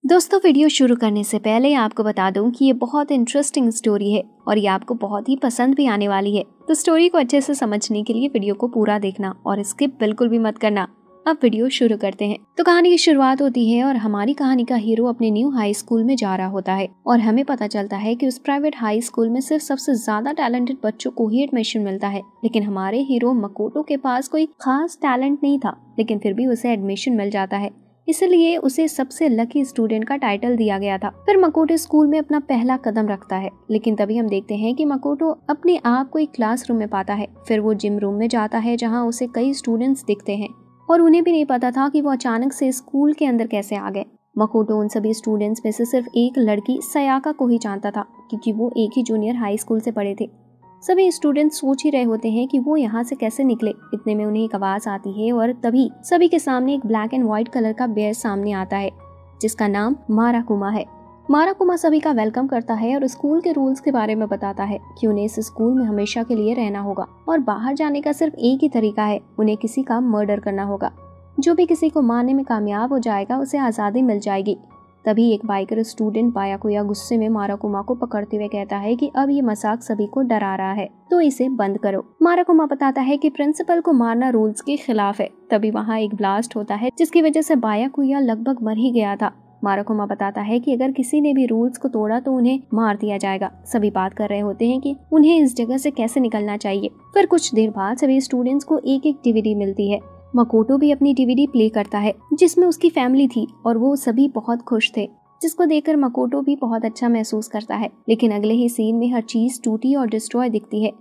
दोस्तों, वीडियो शुरू करने से पहले आपको बता दूं कि ये बहुत इंटरेस्टिंग स्टोरी है और ये आपको बहुत ही पसंद भी आने वाली है। तो स्टोरी को अच्छे से समझने के लिए वीडियो को पूरा देखना और स्किप बिल्कुल भी मत करना। अब वीडियो शुरू करते हैं। तो कहानी की शुरुआत होती है और हमारी कहानी का हीरो अपने न्यू हाई स्कूल में जा रहा होता है और हमें पता चलता है कि उस प्राइवेट हाई स्कूल में सिर्फ सबसे ज्यादा टैलेंटेड बच्चों को ही एडमिशन मिलता है। लेकिन हमारे हीरो मकोटो के पास कोई खास टैलेंट नहीं था, लेकिन फिर भी उसे एडमिशन मिल जाता है, इसलिए उसे सबसे लकी स्टूडेंट का टाइटल दिया गया था। फिर मकोटो स्कूल में अपना पहला कदम रखता है, लेकिन तभी हम देखते हैं कि मकोटो अपने आप को एक क्लासरूम में पाता है। फिर वो जिम रूम में जाता है जहां उसे कई स्टूडेंट्स दिखते हैं और उन्हें भी नहीं पता था कि वो अचानक से स्कूल के अंदर कैसे आ गए। मकोटो उन सभी स्टूडेंट्स में से सिर्फ एक लड़की सयाका को ही जानता था, क्योंकि वो एक ही जूनियर हाई स्कूल से पढ़े थे। सभी स्टूडेंट्स सोच ही रहे होते हैं कि वो यहाँ से कैसे निकले। इतने में उन्हें एक आवाज आती है और तभी सभी के सामने एक ब्लैक एंड व्हाइट कलर का बेयर सामने आता है, जिसका नाम माराकुमा है। माराकुमा सभी का वेलकम करता है और स्कूल के रूल्स के बारे में बताता है कि उन्हें इस स्कूल में हमेशा के लिए रहना होगा और बाहर जाने का सिर्फ एक ही तरीका है, उन्हें किसी का मर्डर करना होगा। जो भी किसी को मारने में कामयाब हो जाएगा उसे आज़ादी मिल जाएगी। तभी एक बाइकर स्टूडेंट बायाकुया गुस्से में माराकुमा को पकड़ते हुए कहता है कि अब ये मजाक सभी को डरा रहा है, तो इसे बंद करो। माराकुमा बताता है कि प्रिंसिपल को मारना रूल्स के खिलाफ है। तभी वहाँ एक ब्लास्ट होता है जिसकी वजह से बायाकुया लगभग मर ही गया था। माराकुमा बताता है कि अगर किसी ने भी रूल्स को तोड़ा तो उन्हें मार दिया जाएगा। सभी बात कर रहे होते हैं कि उन्हें इस जगह से कैसे निकलना चाहिए। फिर कुछ देर बाद सभी स्टूडेंट्स को एक एक डीवीडी मिलती है। मकोटो भी अपनी डीवीडी प्ले करता है जिसमें उसकी फैमिली थी और वो सभी बहुत खुश थे, जिसको देखकर मकोटो भी बहुत अच्छा महसूस करता है। लेकिन अगले ही सीन में हर चीज टूटी और डिस्ट्रॉय दिखती है।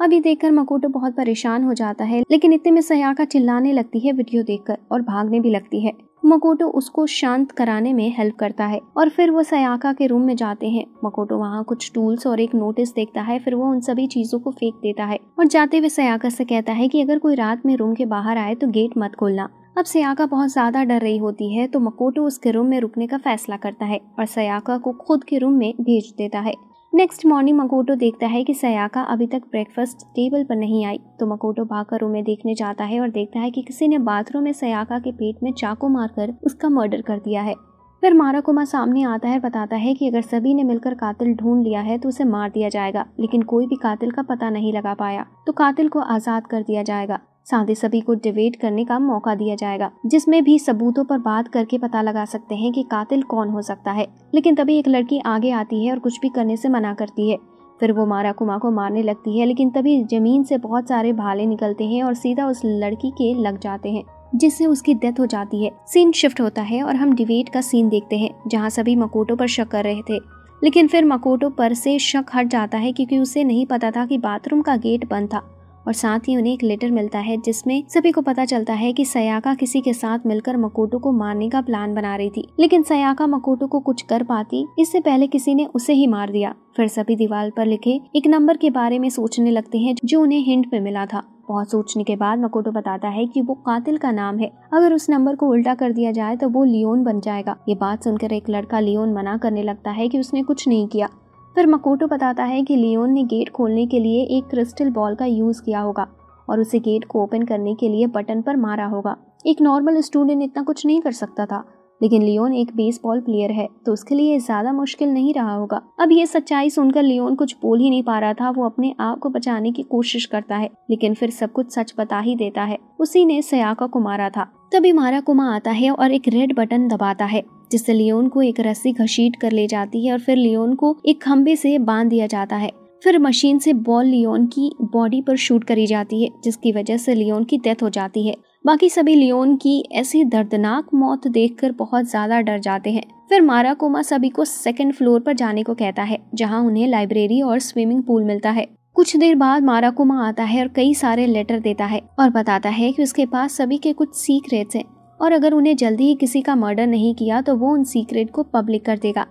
अब ये देखकर मकोटो बहुत परेशान हो जाता है, लेकिन इतने में सयाका चिल्लाने लगती है वीडियो देखकर और भागने भी लगती है। मकोटो उसको शांत कराने में हेल्प करता है और फिर वो सयाका के रूम में जाते हैं। मकोटो वहाँ कुछ टूल्स और एक नोटिस देखता है, फिर वो उन सभी चीजों को फेंक देता है और जाते हुए सयाका से कहता है कि अगर कोई रात में रूम के बाहर आए तो गेट मत खोलना। अब सयाका बहुत ज्यादा डर रही होती है, तो मकोटो उसके रूम में रुकने का फैसला करता है और सयाका को खुद के रूम में भेज देता है। नेक्स्ट मॉर्निंग मकोटो देखता है कि सयाका अभी तक ब्रेकफास्ट टेबल पर नहीं आई, तो मकोटो भागकर रूम में देखने जाता है और देखता है कि किसी ने बाथरूम में सयाका के पेट में चाकू मारकर उसका मर्डर कर दिया है। फिर माराकुमा सामने आता है, बताता है कि अगर सभी ने मिलकर कातिल ढूंढ लिया है तो उसे मार दिया जाएगा, लेकिन कोई भी कातिल का पता नहीं लगा पाया तो कातिल को आजाद कर दिया जाएगा। साथ ही सभी को डिबेट करने का मौका दिया जाएगा, जिसमें भी सबूतों पर बात करके पता लगा सकते हैं कि कातिल कौन हो सकता है। लेकिन तभी एक लड़की आगे आती है और कुछ भी करने से मना करती है। फिर वो माराकुमा को मारने लगती है, लेकिन तभी जमीन से बहुत सारे भाले निकलते हैं और सीधा उस लड़की के लग जाते हैं, जिससे उसकी डेथ हो जाती है। सीन शिफ्ट होता है और हम डिबेट का सीन देखते हैं, जहाँ सभी मकोटो पर शक कर रहे थे। लेकिन फिर मकोटो पर से शक हट जाता है, क्योंकि उसे नहीं पता था कि बाथरूम का गेट बंद था और साथ ही उन्हें एक लेटर मिलता है जिसमें सभी को पता चलता है कि सयाका किसी के साथ मिलकर मकोटो को मारने का प्लान बना रही थी, लेकिन सयाका मकोटो को कुछ कर पाती इससे पहले किसी ने उसे ही मार दिया। फिर सभी दीवार पर लिखे एक नंबर के बारे में सोचने लगते हैं जो उन्हें हिंट में मिला था। बहुत सोचने के बाद मकोटो बताता है कि वो कातिल का नाम है, अगर उस नंबर को उल्टा कर दिया जाए तो वो लियोन बन जाएगा। ये बात सुनकर एक लड़का लियोन मना करने लगता है कि उसने कुछ नहीं किया। फिर मकोटो बताता है कि लियोन ने गेट खोलने के लिए एक क्रिस्टल बॉल का यूज किया होगा और उसे गेट को ओपन करने के लिए बटन पर मारा होगा। एक नॉर्मल स्टूडेंट इतना कुछ नहीं कर सकता था, लेकिन लियोन एक बेसबॉल प्लेयर है तो उसके लिए ज्यादा मुश्किल नहीं रहा होगा। अब ये सच्चाई सुनकर लियोन कुछ बोल ही नहीं पा रहा था। वो अपने आप को बचाने की कोशिश करता है, लेकिन फिर सब कुछ सच बता ही देता है, उसी ने सयाका को मारा था। तभी माराकुमा आता है और एक रेड बटन दबाता है, जिससे लियोन को एक रस्सी घसीट कर ले जाती है और फिर लियोन को एक खंबे से बांध दिया जाता है। फिर मशीन से बॉल लियोन की बॉडी पर शूट करी जाती है, जिसकी वजह से लियोन की डेथ हो जाती है। बाकी सभी लियोन की ऐसी दर्दनाक मौत देखकर बहुत ज्यादा डर जाते हैं। फिर माराकुमा सभी को सेकंड फ्लोर पर जाने को कहता है, जहां उन्हें लाइब्रेरी और स्विमिंग पूल मिलता है। कुछ देर बाद माराकुमा आता है और कई सारे लेटर देता है और बताता है कि उसके पास सभी के कुछ सीक्रेट्स हैं और अगर उन्हें जल्दी ही किसी का मर्डर नहीं किया तो वो उन सीक्रेट को पब्लिक कर देगा।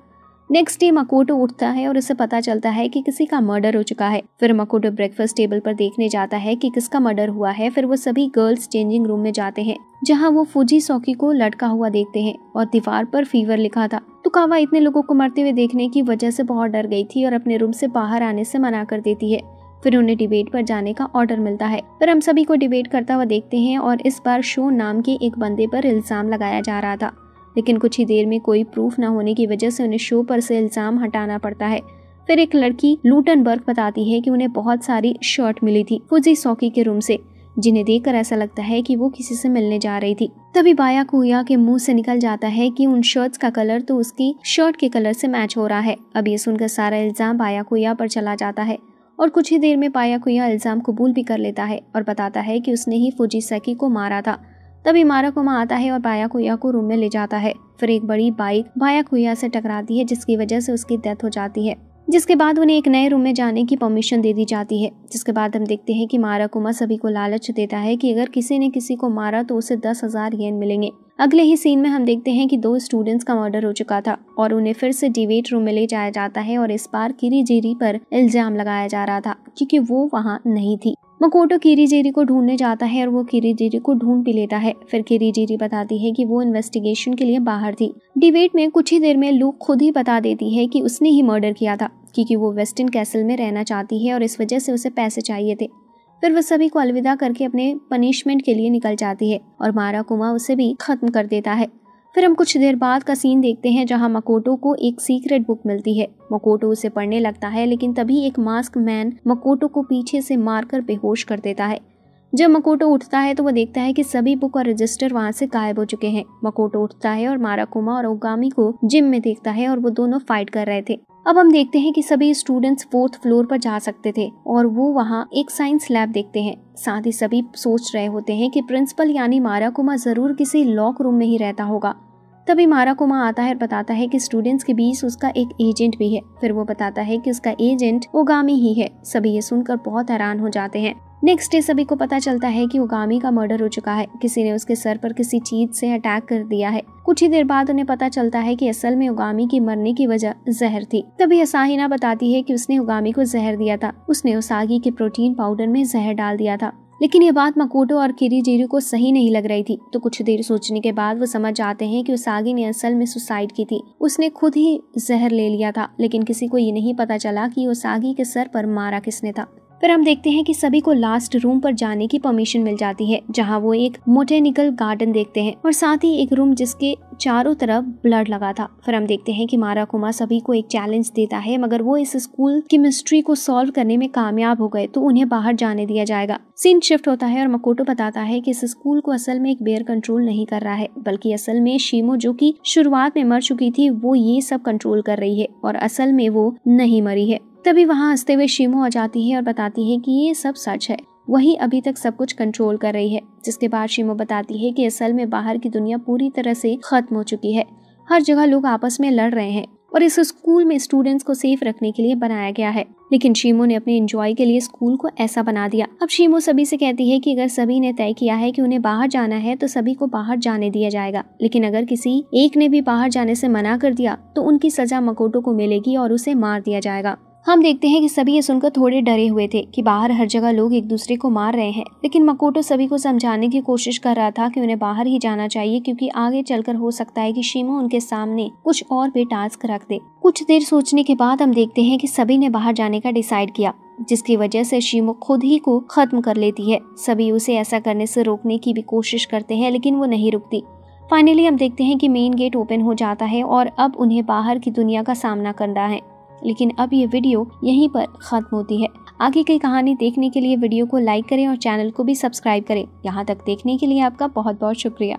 नेक्स्ट डे मकोटो उठता है और उसे पता चलता है कि किसी का मर्डर हो चुका है। फिर मकोटो ब्रेकफास्ट टेबल पर देखने जाता है कि किसका मर्डर हुआ है। फिर वो सभी गर्ल्स चेंजिंग रूम में जाते हैं, जहां वो फुजीसोकी को लटका हुआ देखते हैं और दीवार पर फीवर लिखा था। तो कावा इतने लोगों को मरते हुए देखने की वजह से बहुत डर गई थी और अपने रूम से बाहर आने से मना कर देती है। फिर उन्हें डिबेट पर जाने का ऑर्डर मिलता है। फिर हम सभी को डिबेट करता हुआ देखते हैं और इस बार शो नाम के एक बंदे पर इल्जाम लगाया जा रहा था। लेकिन कुछ ही देर में कोई प्रूफ न होने की वजह से उन्हें शो पर से इल्जाम हटाना पड़ता है। फिर एक लड़की लूटनबर्ग बताती है कि उन्हें बहुत सारी शर्ट मिली थी फुजीसोकी के रूम से, जिन्हें देखकर ऐसा लगता है कि वो किसी से मिलने जा रही थी। तभी बायाकुया के मुंह से निकल जाता है कि उन शर्ट्स का कलर तो उसकी शर्ट के कलर से मैच हो रहा है। अब ये सुनकर सारा इल्जाम बायाकुया पर चला जाता है और कुछ ही देर में बायाकुया इल्जाम कबूल भी कर लेता है और बताता है कि उसने ही फुजीसोकी को मारा था। तभी माराकुमा आता है और बायाकुया को रूम में ले जाता है। फिर एक बड़ी बाइक बायाकुया से टकराती है, जिसकी वजह से उसकी डेथ हो जाती है, जिसके बाद उन्हें एक नए रूम में जाने की परमिशन दे दी जाती है। जिसके बाद हम देखते हैं कि माराकुमा सभी को लालच देता है कि अगर किसी ने किसी को मारा तो उसे 10,000 येन मिलेंगे। अगले ही सीन में हम देखते हैं कि 2 स्टूडेंट्स का मर्डर हो चुका था और उन्हें फिर से डिबेट रूम में ले जाया जाता है और इस बार किरीजीरी पर इल्जाम लगाया जा रहा था क्योंकि वो वहाँ नहीं थी। मकोटो किरीजीरी को ढूंढने जाता है और वो किरीजीरी को ढूंढ भी लेता है। फिर किरीजीरी बताती है कि वो इन्वेस्टिगेशन के लिए बाहर थी। डिबेट में कुछ ही देर में लू खुद ही बता देती है कि उसने ही मर्डर किया था क्योंकि वो वेस्टर्न कैसल में रहना चाहती है और इस वजह से उसे पैसे चाहिए थे। फिर वह सभी को अलविदा करके अपने पनिशमेंट के लिए निकल जाती है और माराकुमा उसे भी खत्म कर देता है। फिर हम कुछ देर बाद का सीन देखते हैं जहां मकोटो को एक सीक्रेट बुक मिलती है। मकोटो उसे पढ़ने लगता है, लेकिन तभी एक मास्क मैन मकोटो को पीछे से मारकर बेहोश कर देता है। जब मकोटो उठता है तो वो देखता है कि सभी बुक और रजिस्टर वहां से गायब हो चुके हैं। मकोटो उठता है और माराकुमा और ओगामी को जिम में देखता है और वो दोनों फाइट कर रहे थे। अब हम देखते हैं कि सभी स्टूडेंट्स 4th फ्लोर पर जा सकते थे और वो वहाँ एक साइंस लैब देखते हैं। साथ ही सभी सोच रहे होते हैं कि प्रिंसिपल यानी माराकुमा जरूर किसी लॉक रूम में ही रहता होगा। तभी माराकुमा आता है और बताता है कि स्टूडेंट्स के बीच उसका एक एजेंट भी है। फिर वो बताता है कि उसका एजेंट ओगामी ही है। सभी ये सुनकर बहुत हैरान हो जाते हैं। नेक्स्ट डे सभी को पता चलता है कि ओगामी का मर्डर हो चुका है। किसी ने उसके सर पर किसी चीज से अटैक कर दिया है। कुछ ही देर बाद उन्हें पता चलता है कि असल में ओगामी की मरने की वजह जहर थी। तभी असाहिना बताती है कि उसने ओगामी को जहर दिया था। उसने उसागी के प्रोटीन पाउडर में जहर डाल दिया था। लेकिन ये बात मकोटो और किरीजीरी को सही नहीं लग रही थी, तो कुछ देर सोचने के बाद वो समझ जाते हैं कि उसागी ने असल में सुसाइड की थी। उसने खुद ही जहर ले लिया था, लेकिन किसी को ये नहीं पता चला कि उसागी के सर पर मारा किसने था। फिर हम देखते हैं कि सभी को लास्ट रूम पर जाने की परमिशन मिल जाती है, जहां वो एक बोटेनिकल गार्डन देखते हैं और साथ ही एक रूम जिसके चारों तरफ ब्लड लगा था। फिर हम देखते हैं कि माराकुमा सभी को एक चैलेंज देता है, मगर वो इस स्कूल की मिस्ट्री को सॉल्व करने में कामयाब हो गए तो उन्हें बाहर जाने दिया जाएगा। सीन शिफ्ट होता है और मकोटो बताता है कि इस स्कूल को असल में एक बेयर कंट्रोल नहीं कर रहा है, बल्कि असल में शिमो, जो कि शुरुआत में मर चुकी थी, वो ये सब कंट्रोल कर रही है और असल में वो नहीं मरी है। तभी वहाँ हंसते हुए शिमो आ जाती है और बताती है कि ये सब सच है, वही अभी तक सब कुछ कंट्रोल कर रही है। जिसके बाद शिमो बताती है कि असल में बाहर की दुनिया पूरी तरह से खत्म हो चुकी है। हर जगह लोग आपस में लड़ रहे हैं और इस स्कूल में स्टूडेंट्स को सेफ रखने के लिए बनाया गया है, लेकिन शिमो ने अपने एंजॉय के लिए स्कूल को ऐसा बना दिया। अब शिमो सभी से कहती है कि अगर सभी ने तय किया है कि उन्हें बाहर जाना है तो सभी को बाहर जाने दिया जाएगा, लेकिन अगर किसी एक ने भी बाहर जाने से मना कर दिया तो उनकी सजा मकोटो को मिलेगी और उसे मार दिया जाएगा। हम देखते हैं कि सभी ये सुनकर थोड़े डरे हुए थे कि बाहर हर जगह लोग एक दूसरे को मार रहे हैं, लेकिन मकोटो सभी को समझाने की कोशिश कर रहा था कि उन्हें बाहर ही जाना चाहिए, क्योंकि आगे चलकर हो सकता है कि शिमो उनके सामने कुछ और भी टास्क रख दे। कुछ देर सोचने के बाद हम देखते हैं कि सभी ने बाहर जाने का डिसाइड किया, जिसकी वजह से शिमो खुद ही को खत्म कर लेती है। सभी उसे ऐसा करने से रोकने की भी कोशिश करते हैं, लेकिन वो नहीं रुकती। फाइनली हम देखते हैं कि मेन गेट ओपन हो जाता है और अब उन्हें बाहर की दुनिया का सामना करना है। लेकिन अब ये वीडियो यहीं पर खत्म होती है। आगे की कहानी देखने के लिए वीडियो को लाइक करें और चैनल को भी सब्सक्राइब करें। यहाँ तक देखने के लिए आपका बहुत बहुत शुक्रिया।